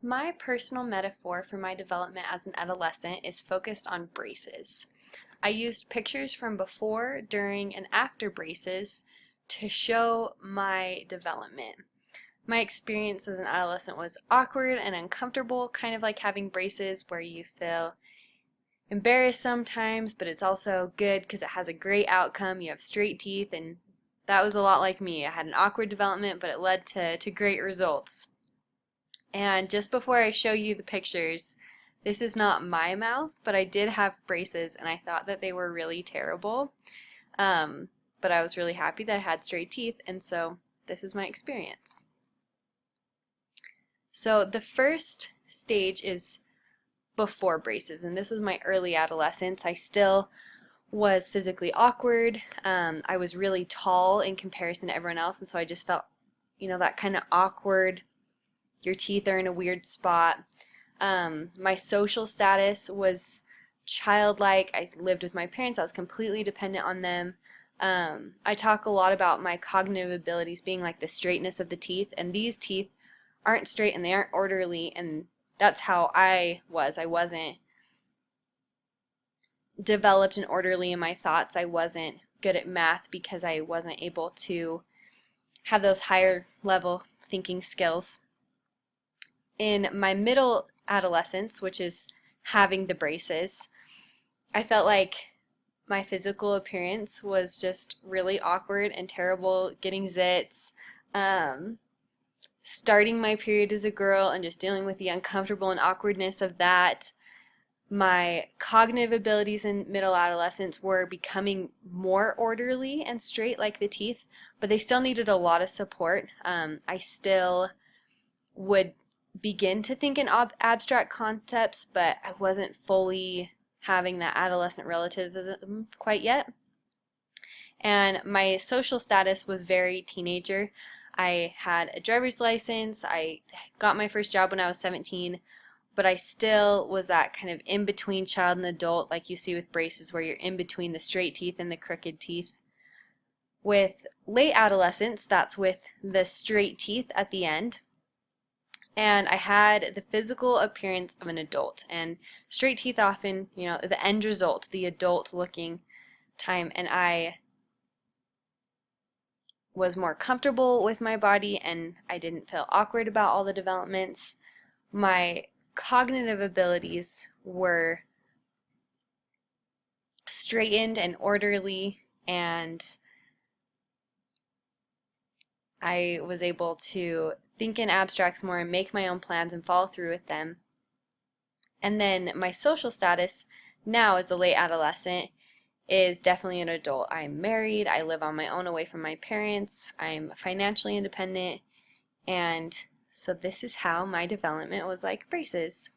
My personal metaphor for my development as an adolescent is focused on braces. I used pictures from before, during, and after braces to show my development. My experience as an adolescent was awkward and uncomfortable, kind of like having braces where you feel embarrassed sometimes, but it's also good because it has a great outcome. You have straight teeth, and that was a lot like me. I had an awkward development, but it led to great results. And just before I show you the pictures, this is not my mouth, but I did have braces and I thought that they were really terrible. Um, but I was really happy that I had straight teeth, and so this is my experience. So the first stage is before braces, and this was my early adolescence. I still was physically awkward. I was really tall in comparison to everyone else, and so I just felt, that kind of awkward, your teeth are in a weird spot. My social status was childlike. I lived with my parents. I was completely dependent on them. I talk a lot about my cognitive abilities being like the straightness of the teeth, and these teeth aren't straight and they aren't orderly, and that's how I was. I wasn't developed and orderly in my thoughts. I wasn't good at math because I wasn't able to have those higher level thinking skills. In my middle adolescence, which is having the braces, I felt like my physical appearance was just really awkward and terrible, getting zits, starting my period as a girl and just dealing with the uncomfortable and awkwardness of that. My cognitive abilities in middle adolescence were becoming more orderly and straight like the teeth, but they still needed a lot of support. I still would begin to think in abstract concepts, but I wasn't fully having that adolescent relativism quite yet. And my social status was very teenager. I had a driver's license. I got my first job when I was 17, but I still was that kind of in between child and adult, like you see with braces, where you're in between the straight teeth and the crooked teeth. With late adolescence, that's with the straight teeth at the end. And I had the physical appearance of an adult, and straight teeth often, the end result, the adult looking time, and I was more comfortable with my body and I didn't feel awkward about all the developments. My cognitive abilities were straightened and orderly, and I was able to think in abstracts more and make my own plans and follow through with them. And then my social status now as a late adolescent is definitely an adult. I'm married, I live on my own away from my parents, I'm financially independent, and so this is how my development was like braces.